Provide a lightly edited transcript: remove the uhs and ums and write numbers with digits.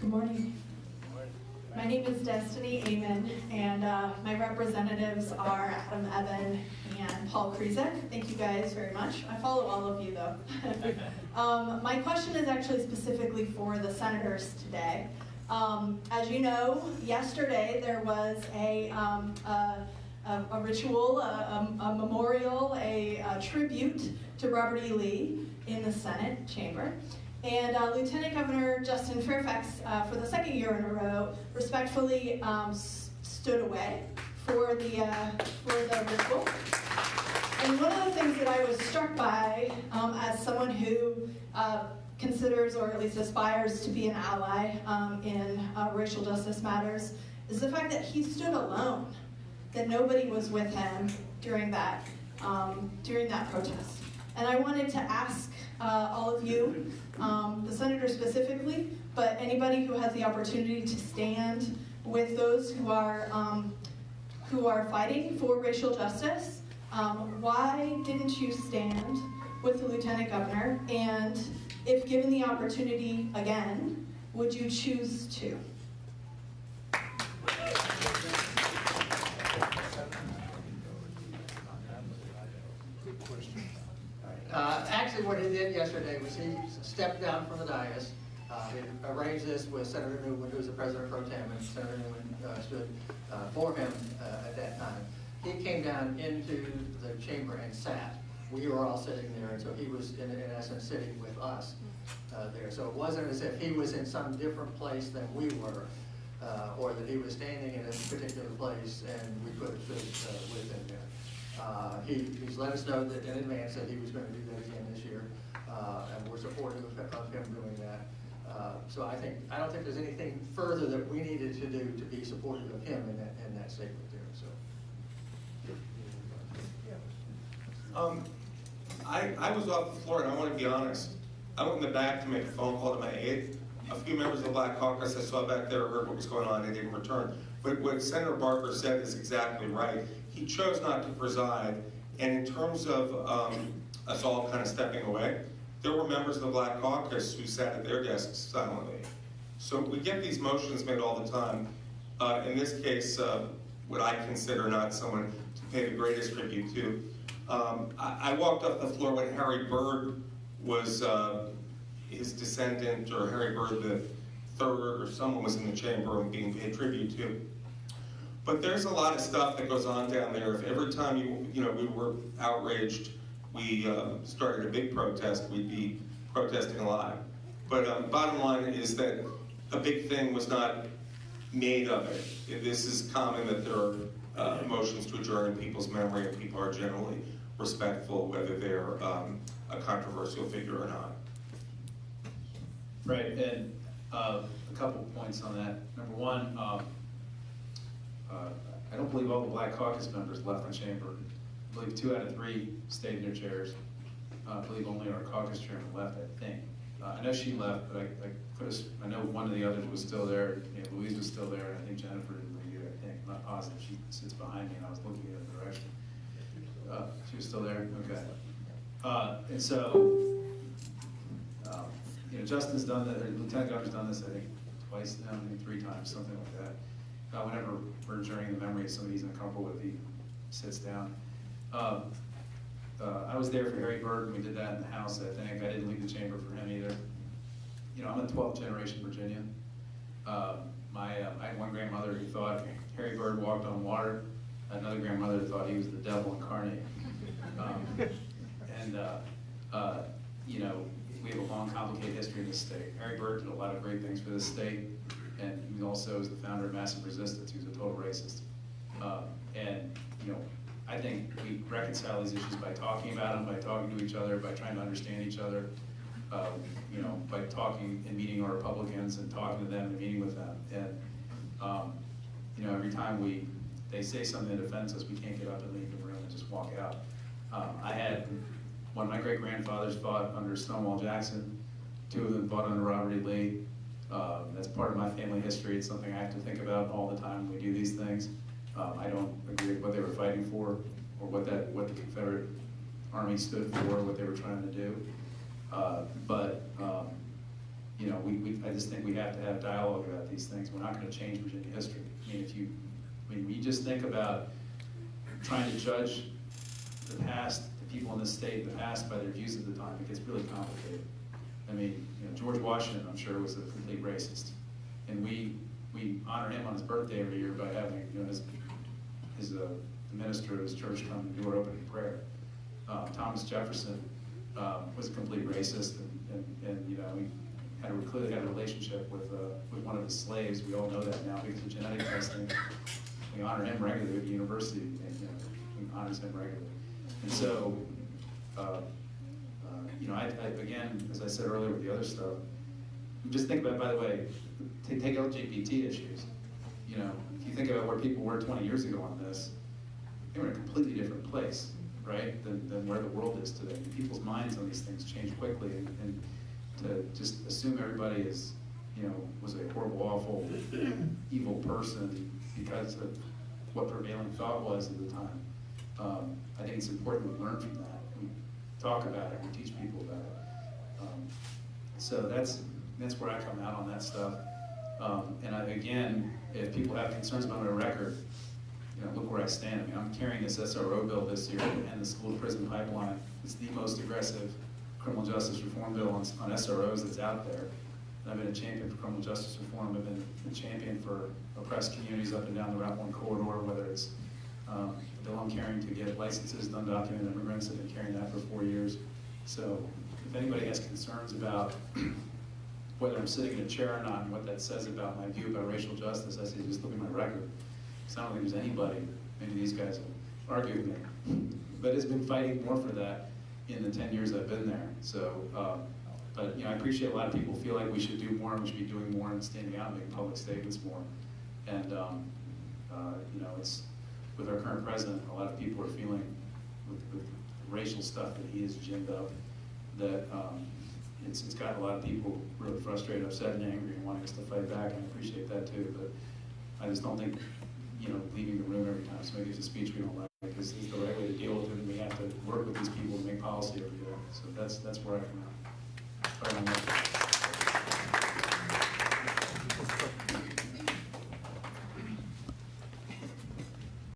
Good morning. My name is Destiny Amen, and my representatives are Adam Evan and Paul Krizek. Thank you guys very much. I follow all of you, though. My question is actually specifically for the senators today. As you know, yesterday there was a ritual, a memorial, a tribute to Robert E. Lee in the Senate chamber. And Lieutenant Governor Justin Fairfax, for the second year in a row, respectfully stood away for the ritual. And one of the things that I was struck by, as someone who considers, or at least aspires to be an ally in racial justice matters, is the fact that he stood alone, that nobody was with him during that protest. And I wanted to ask all of you, the senator specifically, but anybody who has the opportunity to stand with those who are fighting for racial justice, why didn't you stand with the lieutenant governor? And if given the opportunity again, would you choose to? Good question. Actually, what he did yesterday was he stepped down from the dais. He arranged this with Senator Newman, who was the president pro tem, and Senator Newman stood for him at that time. He came down into the chamber and sat. We were all sitting there, and so he was, in essence, sitting with us there. So it wasn't as if he was in some different place than we were, or that he was standing in a particular place and we could have stood with him there. He's let us know that in advance that he was going to do that again this year, and we're supportive of him doing that. So I don't think there's anything further that we needed to do to be supportive of him in that statement there. So. I was off the floor, and I want to be honest. I went in the back to make a phone call to my aide. A few members of the Black Caucus I saw back there heard what was going on. They didn't return. But what Senator Barker said is exactly right. He chose not to preside, and in terms of us all kind of stepping away, there were members of the Black Caucus who sat at their desks silently. So we get these motions made all the time. In this case, what I consider not someone to pay the greatest tribute to. I walked off the floor when Harry Byrd was his descendant, or Harry Byrd the third, or someone was in the chamber and being paid tribute to. But there's a lot of stuff that goes on down there. If every time we were outraged, we started a big protest, we'd be protesting a lot. But bottom line is that a big thing was not made of it. This is common that there are motions to adjourn in people's memory, and people are generally respectful whether they're a controversial figure or not. Right, and a couple points on that. Number one, I don't believe all the Black Caucus members left the chamber. I believe 2 out of 3 stayed in their chairs. I believe only our caucus chairman left, I think. I know she left, but I know one of the others was still there. Louise was still there, and I think Jennifer didn't leave, I think. I'm not positive. She sits behind me, and I was looking in the direction. She was still there? Okay. And so, Justin's done that, or Lieutenant Governor's done this, I think, twice now, maybe 3 times, something like that. Whenever we're adjourning the memory of somebody he's uncomfortable with, he sits down. I was there for Harry Byrd, and we did that in the House, I think. I didn't leave the chamber for him either. I'm a 12th generation Virginian. I had one grandmother who thought Harry Byrd walked on water. Another grandmother who thought he was the devil incarnate. We have a long, complicated history in this state. Harry Byrd did a lot of great things for this state, and he also is the founder of Massive Resistance. He was a total racist. I think we reconcile these issues by talking about them, by talking to each other, by trying to understand each other, by talking and meeting our Republicans and talking to them and meeting with them. And every time they say something that offends us, we can't get up and leave the room and just walk out. I had one of my great-grandfathers fought under Stonewall Jackson. 2 of them fought under Robert E. Lee. That's part of my family history. It's something I have to think about all the time when we do these things. I don't agree with what they were fighting for, or what the Confederate Army stood for, what they were trying to do. But we I just think we have to have dialogue about these things. We're not going to change Virginia history. I mean, when you just think about trying to judge the past, the people in this state, the past by their views at the time, it gets really complicated. I mean, George Washington, I'm sure, was a complete racist, and we honor him on his birthday every year by having the minister of his church come and do our opening prayer. Thomas Jefferson was a complete racist, and he clearly had a relationship with one of his slaves. We all know that now because of genetic testing. We honor him regularly at the university, and we honors him regularly. And so, again, as I said earlier with the other stuff, just think about, by the way, take LGBT issues. If you think about where people were 20 years ago on this, they were in a completely different place, right, than where the world is today. And people's minds on these things change quickly, and to just assume everybody is, was a horrible, awful, evil person because of what prevailing thought was at the time. I think it's important we learn from that. We talk about it, we teach people about it. So that's where I come out on that stuff. Again, if people have concerns about my record, look where I stand. I mean, I'm carrying this SRO bill this year and the school to prison pipeline. It's the most aggressive criminal justice reform bill on SROs that's out there. And I've been a champion for criminal justice reform. I've been a champion for oppressed communities up and down the Route 1 corridor, whether it's the bill I'm carrying to get licenses to undocumented immigrants. I've been carrying that for 4 years. So if anybody has concerns about whether I'm sitting in a chair or not and what that says about my view about racial justice, I say just look at my record. Because I don't think there's anybody, maybe these guys will argue with me, but has been fighting more for that in the 10 years I've been there. So, but I appreciate a lot of people feel like we should do more, and we should be doing more and standing out and making public statements more. And it's with our current president, a lot of people are feeling with the racial stuff that he has ginned up, that it's got a lot of people really frustrated, upset, and angry, and wanting us to fight back, and I appreciate that too. But I just don't think leaving the room every time somebody gives a speech we don't like is the right way to deal with it, and we have to work with these people to make policy every day. So that's where I come out.